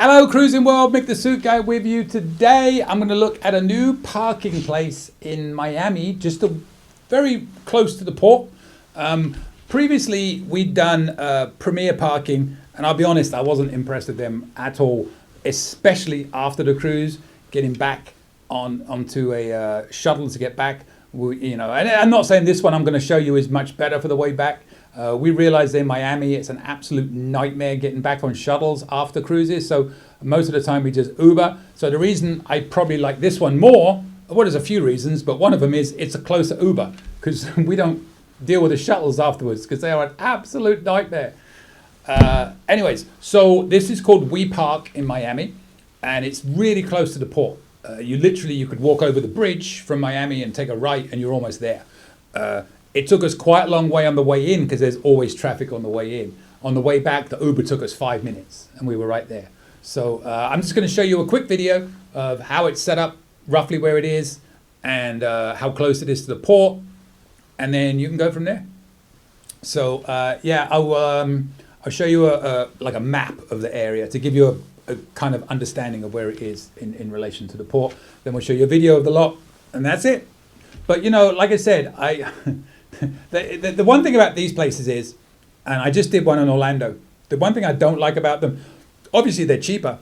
Hello Cruising World, Mick the Suit Guy with you. Today I'm going to look at a new parking place in Miami, just very close to the port. Previously we'd done Premier Parking, and I'll be honest, I wasn't impressed with them at all, especially after the cruise, getting back onto a shuttle to get back. And I'm not saying this one I'm going to show you is much better for the way back. We realized in Miami it's an absolute nightmare getting back on shuttles after cruises, so most of the time we just Uber. So the reason I probably like this one more, well, there's a few reasons, but one of them is it's a closer Uber, because we don't deal with the shuttles afterwards because they are an absolute nightmare. Anyways, so this is called We Park in Miami, and it's really close to the port. You could walk over the bridge from Miami and take a right and you're almost there. It took us quite a long way on the way in because there's always traffic on the way in. On the way back, the Uber took us 5 minutes and we were right there. So I'm just going to show you a quick video of how it's set up, roughly where it is, and how close it is to the port, and then you can go from there. So I'll show you a map of the area to give you a kind of understanding of where it is in relation to the port. Then we'll show you a video of the lot, and that's it. But like I said, the one thing about these places is, and I just did one in Orlando, the one thing I don't like about them, obviously they're cheaper.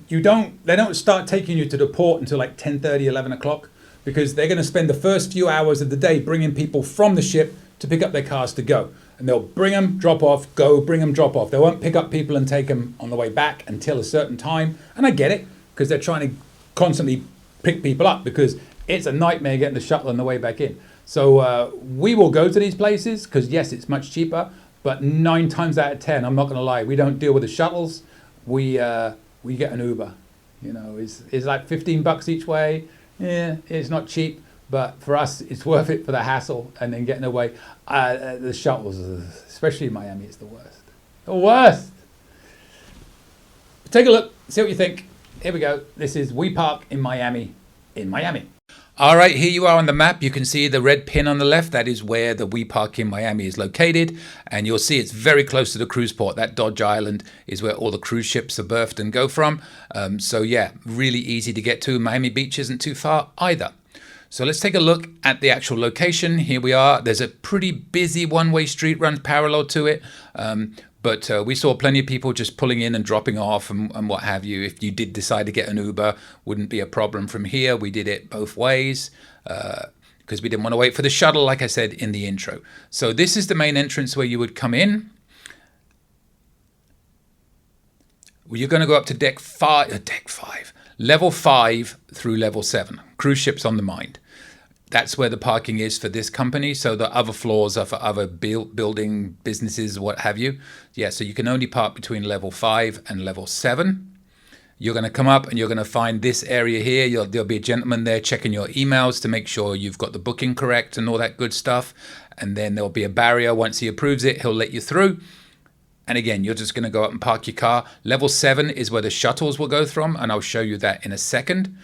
They don't start taking you to the port until like 10:30, 11 o'clock, because they're going to spend the first few hours of the day bringing people from the ship to pick up their cars to go. And they'll bring them, drop off, go, bring them, drop off. They won't pick up people and take them on the way back until a certain time. And I get it, because they're trying to constantly pick people up, because it's a nightmare getting the shuttle on the way back in. So we will go to these places because, yes, it's much cheaper, but 9 times out of 10, I'm not going to lie, we don't deal with the shuttles. We get an Uber. It's like $15 each way. Yeah, it's not cheap, but for us, it's worth it for the hassle and then getting away. The shuttles, especially in Miami, it's the worst. The worst. Take a look, see what you think. Here we go. This is We Park in Miami. All right, here you are on the map. You can see the red pin on the left. That is where the We Park in Miami is located. And you'll see it's very close to the cruise port. That Dodge Island is where all the cruise ships are berthed and go from. So yeah, really easy to get to. Miami Beach isn't too far either. So let's take a look at the actual location. Here we are. There's a pretty busy one-way street runs parallel to it. But we saw plenty of people just pulling in and dropping off and what have you. If you did decide to get an Uber, wouldn't be a problem from here. We did it both ways because we didn't want to wait for the shuttle, like I said in the intro. So this is the main entrance where you would come in. Well, you're going to go up to deck 5, level 5 through level 7. Cruise ships on the mind. That's where the parking is for this company. So the other floors are for other building businesses, what have you. Yeah, so you can only park between level 5 and level 7. You're going to come up and you're going to find this area here. There'll be a gentleman there checking your emails to make sure you've got the booking correct and all that good stuff. And then there'll be a barrier. Once he approves it, he'll let you through. And again, you're just going to go up and park your car. Level 7 is where the shuttles will go from, and I'll show you that in a second.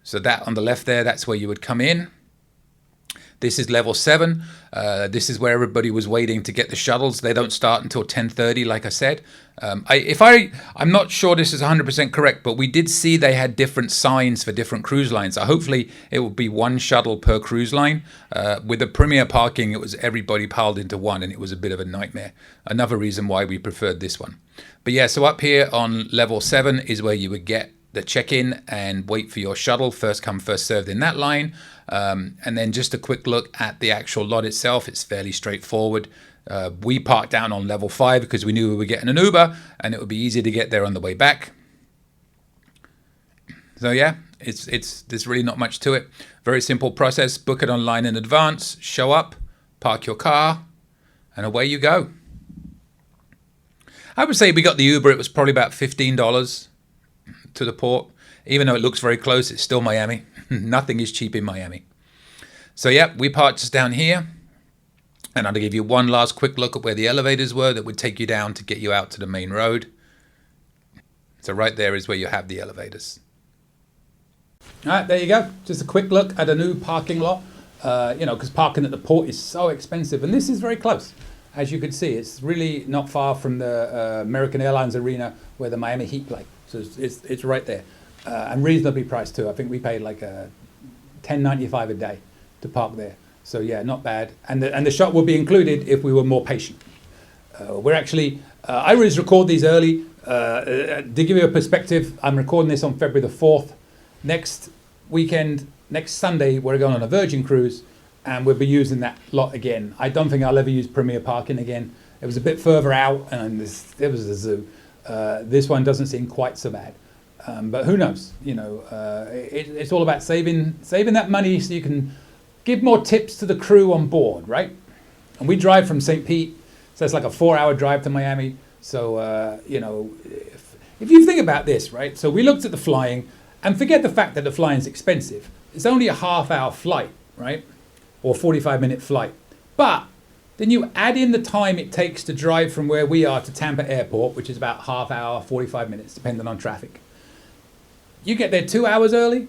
So that on the left there, that's where you would come in. This is level 7. This is where everybody was waiting to get the shuttles. They don't start until 10:30, like I said. I'm not sure this is 100% correct, but we did see they had different signs for different cruise lines. So hopefully it will be one shuttle per cruise line. With the Premier Parking, it was everybody piled into one, and it was a bit of a nightmare. Another reason why we preferred this one. But yeah, so up here on level 7 is where you would get the check-in and wait for your shuttle, first come first served in that line. And then just a quick look at the actual lot itself. It's fairly straightforward. We parked down on level 5 because we knew we were getting an Uber and it would be easy to get there on the way back. So yeah, there's really not much to it. Very simple process. Book it online in advance, show up, park your car, and away you go. I would say we got the Uber, it was probably about $15 to the port. Even though it looks very close, it's still Miami. Nothing is cheap in Miami. So yeah, we parked just down here. And I'll give you one last quick look at where the elevators were that would take you down to get you out to the main road. So right there is where you have the elevators. All right, there you go. Just a quick look at a new parking lot. Because parking at the port is so expensive. And this is very close. As you can see, it's really not far from the American Airlines Arena where the Miami Heat play. So it's right there, and reasonably priced too. I think we paid like $10.95 a day to park there. So yeah, not bad. And the shot would be included if we were more patient. We're actually, I always record these early. To give you a perspective, I'm recording this on February the 4th. Next weekend, next Sunday, we're going on a Virgin cruise, and we'll be using that lot again. I don't think I'll ever use Premier Parking again. It was a bit further out, and it was a zoo. This one doesn't seem quite so bad. But who knows? You know, it's all about saving that money so you can give more tips to the crew on board, right? And we drive from St. Pete, so it's like a 4-hour drive to Miami. So, you know, if you think about this, right? So we looked at the flying, and forget the fact that the flying is expensive. It's only a half-hour flight, right? Or 45-minute flight. But then you add in the time it takes to drive from where we are to Tampa Airport, which is about half hour, 45 minutes, depending on traffic. You get there 2 hours early,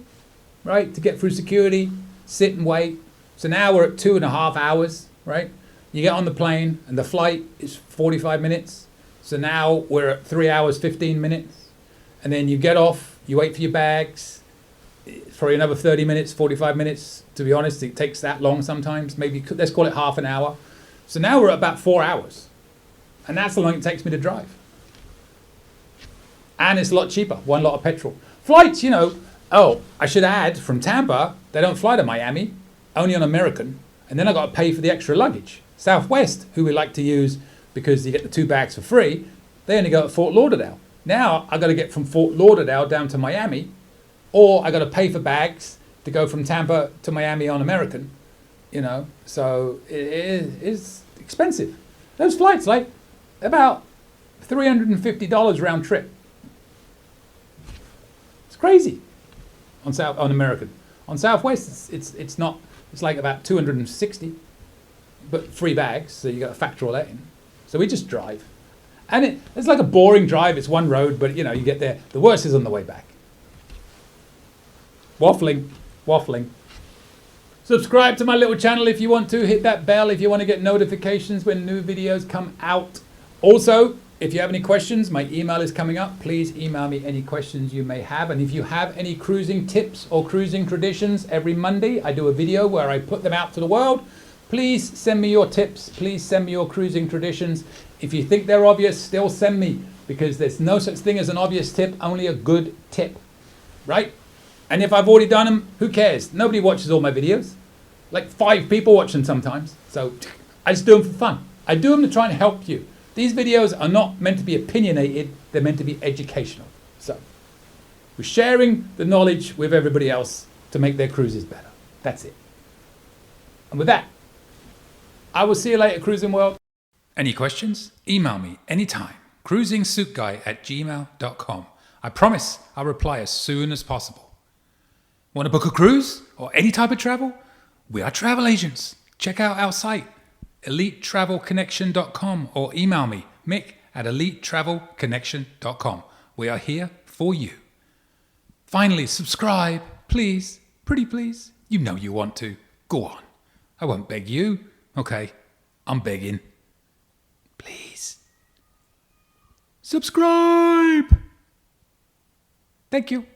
right, to get through security, sit and wait. So now we're at 2.5 hours, right? You get on the plane and the flight is 45 minutes. So now we're at 3 hours, 15 minutes. And then you get off, you wait for your bags. It's probably another 30 minutes, 45 minutes. To be honest, it takes that long sometimes. Maybe let's call it half an hour. So now we're at about 4 hours. And that's how long it takes me to drive. And it's a lot cheaper, one lot of petrol. Flights, you know, oh, I should add, from Tampa, they don't fly to Miami, only on American. And then I got to pay for the extra luggage. Southwest, who we like to use because you get the 2 bags for free, they only go to Fort Lauderdale. Now I got to get from Fort Lauderdale down to Miami, or I got to pay for bags to go from Tampa to Miami on American, you know. So it is expensive. Those flights, like about $350 round trip. It's crazy on American. On Southwest, it's not. It's like about 260, but 3 bags, so you got to factor all that in. So we just drive, and it's like a boring drive. It's one road, but you know you get there. The worst is on the way back. Waffling. Subscribe to my little channel if you want to. Hit that bell if you want to get notifications when new videos come out. Also, if you have any questions, my email is coming up. Please email me any questions you may have. And if you have any cruising tips or cruising traditions, every Monday I do a video where I put them out to the world. Please send me your tips. Please send me your cruising traditions. If you think they're obvious, still send me, because there's no such thing as an obvious tip, only a good tip, right? And if I've already done them, who cares? Nobody watches all my videos. Like 5 people watch them sometimes. So I just do them for fun. I do them to try and help you. These videos are not meant to be opinionated. They're meant to be educational. So we're sharing the knowledge with everybody else to make their cruises better. That's it. And with that, I will see you later, Cruising World. Any questions? Email me anytime. cruisingsuitguy@gmail.com. I promise I'll reply as soon as possible. Want to book a cruise or any type of travel? We are travel agents. Check out our site, elitetravelconnection.com, or email me, mick@elitetravelconnection.com. We are here for you. Finally, subscribe, please. Pretty please. You know you want to. Go on. I won't beg you. Okay, I'm begging. Please. Subscribe. Thank you.